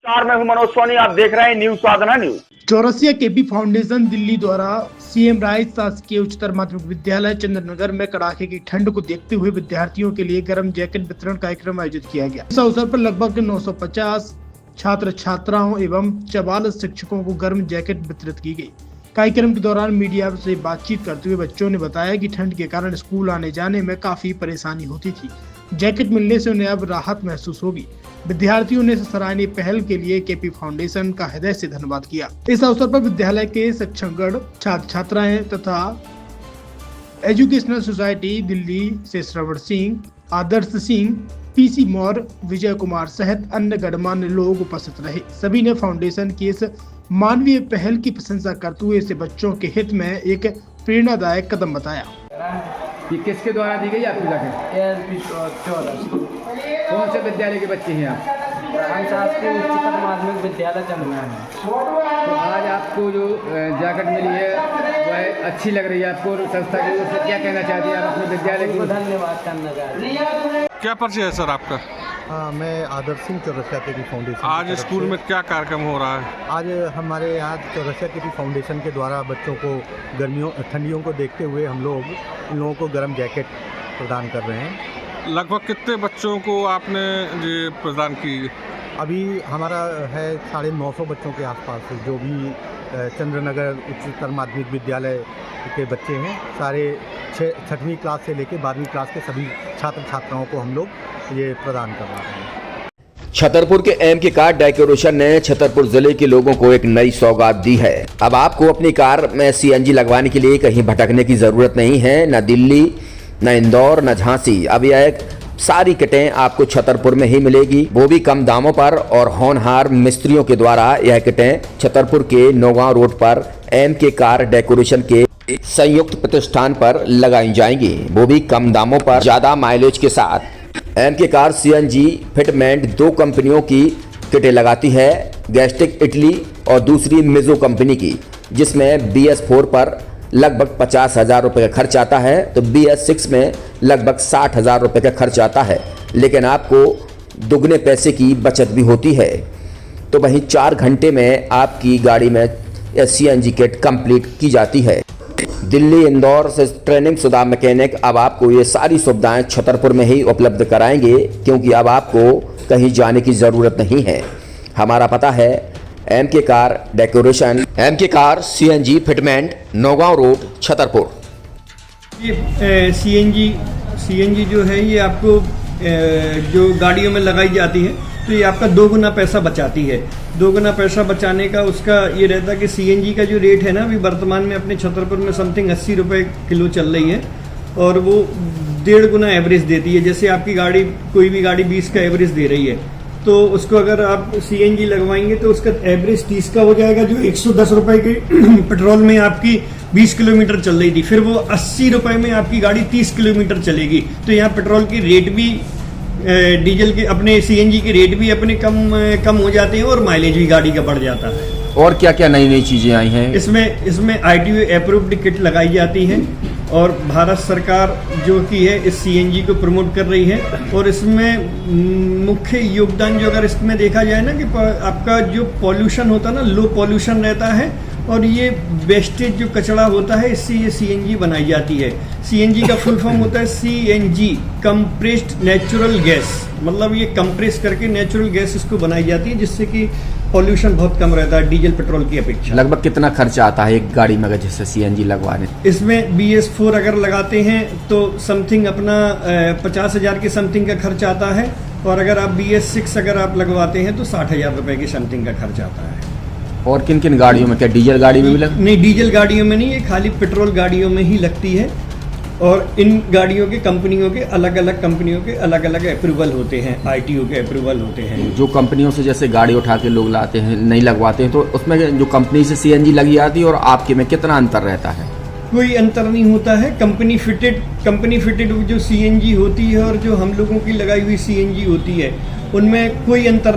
मैं हूं मनोज सोनी, आप देख रहे हैं news Sadhna news. Chaurasia KP foundation Delhi द्वारा सीएम राय शासकीय उच्चतर माध्यमिक विद्यालय चंद्रनगर में कड़ाके की ठंड को देखते हुए विद्यार्थियों के लिए गर्म जैकेट वितरण कार्यक्रम आयोजित किया गया। इस अवसर पर लगभग 950 छात्र छात्राओं एवं 44 शिक्षकों को गर्म जैकेट वितरित की गई। कार्यक्रम के दौरान मीडिया से बातचीत करते हुए बच्चों ने बताया कि ठंड के कारण स्कूल आने जाने में काफी परेशानी होती थी। जैकेट मिलने से उन्हें अब राहत महसूस होगी। विद्यार्थियों ने सराहनीय पहल के लिए केपी फाउंडेशन का हृदय से धन्यवाद किया। इस अवसर पर विद्यालय के शिक्षकगण, छात्र छात्राएं तथा एजुकेशनल सोसाइटी दिल्ली से श्रवण सिंह, आदर्श सिंह, पीसी मौर्य, विजय कुमार सहित अन्य गणमान्य लोग उपस्थित रहे। सभी ने फाउंडेशन की इस मानवीय पहल की प्रशंसा करते हुए इसे बच्चों के हित में एक प्रेरणादायक कदम बताया। ये किसके द्वारा दी गई आपकी जैकेट? कौन से विद्यालय के बच्चे हैं आप? शासकीय उच्चतर माध्यमिक विद्यालय चंद्रनगर। तो आज आपको जो जैकेट मिली है वह अच्छी लग रही है आपको? संस्था की ओर से क्या कहना चाहती है आप अपने विद्यालय को? धन्यवाद करना चाहते हैं। क्या परिचय है सर आपका? मैं आदर्श सिंह, चौरसिया केपी फाउंडेशन। आज स्कूल में क्या कार्यक्रम हो रहा है? आज हमारे यहाँ चौरसिया केपी फाउंडेशन के द्वारा बच्चों को गर्मियों ठंडियों को देखते हुए हम लोग इन लोगों को गर्म जैकेट प्रदान कर रहे हैं। लगभग कितने बच्चों को आपने ये प्रदान की? अभी हमारा है 950 बच्चों के आसपास जो भी चंद्रनगर उच्चतर माध्यमिक विद्यालय के बच्चे हैं। सारे 6वीं क्लास से लेकर 12वीं क्लास के सभी छात्र छात्राओं को हम लोग ये प्रदान कर रहे हैं। छतरपुर के एमके कार डेकोरेशन ने छतरपुर जिले के लोगों को एक नई सौगात दी है। अब आपको अपनी कार में सीएनजी लगवाने के लिए कहीं भटकने की जरूरत नहीं है। न दिल्ली, न इंदौर, न झांसी। अब यह सारी किटें आपको छतरपुर में ही मिलेगी, वो भी कम दामों पर। और होनहार मिस्त्रियों के द्वारा यह किटें छतरपुर के नौगांव रोड पर एमके कार डेकोरेशन के संयुक्त प्रतिष्ठान पर लगाई जाएंगी, वो भी कम दामों पर, ज्यादा माइलेज के साथ। एमके कार सीएनजी फिटमेंट 2 कंपनियों की किटें लगाती है, गैस्टिक इटली और दूसरी मिजो कंपनी की, जिसमें BS4 पर लगभग 50,000 रुपये का खर्च आता है, तो BS6 में लगभग 60,000 रुपये का खर्च आता है। लेकिन आपको दुगने पैसे की बचत भी होती है। तो वहीं 4 घंटे में आपकी गाड़ी में सीएनजी किट कंप्लीट की जाती है। दिल्ली, इंदौर से ट्रेनिंग शुदा मैकेनिक अब आपको ये सारी सुविधाएं छतरपुर में ही उपलब्ध कराएंगे, क्योंकि अब आपको कहीं जाने की ज़रूरत नहीं है। हमारा पता है MK car decoration, MK car CNG fitment, Naugaon road, Chhatarpur. ये सीएनजी जो है ये आपको जो गाड़ियों में लगाई जाती है तो ये आपका 2 गुना पैसा बचाती है। 2 गुना पैसा बचाने का उसका ये रहता है कि सीएनजी का जो रेट है ना, अभी वर्तमान में अपने छतरपुर में समथिंग 80 रुपये किलो चल रही है और वो 1.5 गुना एवरेज देती है। जैसे आपकी गाड़ी, कोई भी गाड़ी 20 का एवरेज दे रही है, तो उसको अगर आप सीएनजी लगवाएंगे तो उसका एवरेज 30 का हो जाएगा, जो 110 रुपये के पेट्रोल में आपकी 20 किलोमीटर चल रही थी, फिर वो 80 रुपये में आपकी गाड़ी 30 किलोमीटर चलेगी। तो यहाँ पेट्रोल की रेट भी, डीजल के, अपने सीएनजी के रेट भी अपने कम हो जाते हैं और माइलेज भी गाड़ी का बढ़ जाता है। और क्या क्या नई नई चीजें आई हैं? इसमें ITO अप्रूव्ड किट लगाई जाती है और भारत सरकार जो की है इस सीएनजी को प्रमोट कर रही है। और इसमें मुख्य योगदान जो अगर इसमें देखा जाए ना, कि आपका जो पॉल्यूशन होता है ना, लो पॉल्यूशन रहता है और ये वेस्टेज जो कचरा होता है, इससे ये सीएनजी बनाई जाती है। सीएनजी का फुल फॉर्म होता है CNG, कंप्रेस्ड नेचुरल गैस। मतलब ये कंप्रेस करके नेचुरल गैस इसको बनाई जाती है, जिससे कि पॉल्यूशन बहुत कम रहता है डीजल पेट्रोल की अपेक्षा। लगभग कितना खर्चा आता है एक गाड़ी में अगर जैसे सीएनजी लगवाने? इसमें BS4 अगर लगाते हैं तो समथिंग अपना 50,000 के समथिंग का खर्च आता है, और अगर आप BS6 अगर आप लगवाते हैं तो 60,000 रुपये की समथिंग का खर्च आता है। और किन किन गाड़ियों में? क्या डीजल गाड़ी में भी लग? नहीं, डीजल गाड़ियों में नहीं, ये खाली पेट्रोल गाड़ियों में ही लगती है। और इन गाड़ियों के कंपनियों के अलग अलग अप्रूवल होते हैं, ITO के अप्रूवल होते हैं। जो कंपनियों से जैसे गाड़ी उठा के लोग लाते हैं, नहीं लगवाते हैं, तो उसमें जो कंपनी से सीएनजी लगी आती है और आपके में कितना अंतर रहता है? कोई अंतर नहीं होता है। कंपनी फिटेड जो सीएनजी होती है और जो हम लोगों की लगाई हुई सीएनजी होती है, उनमें कोई अंतर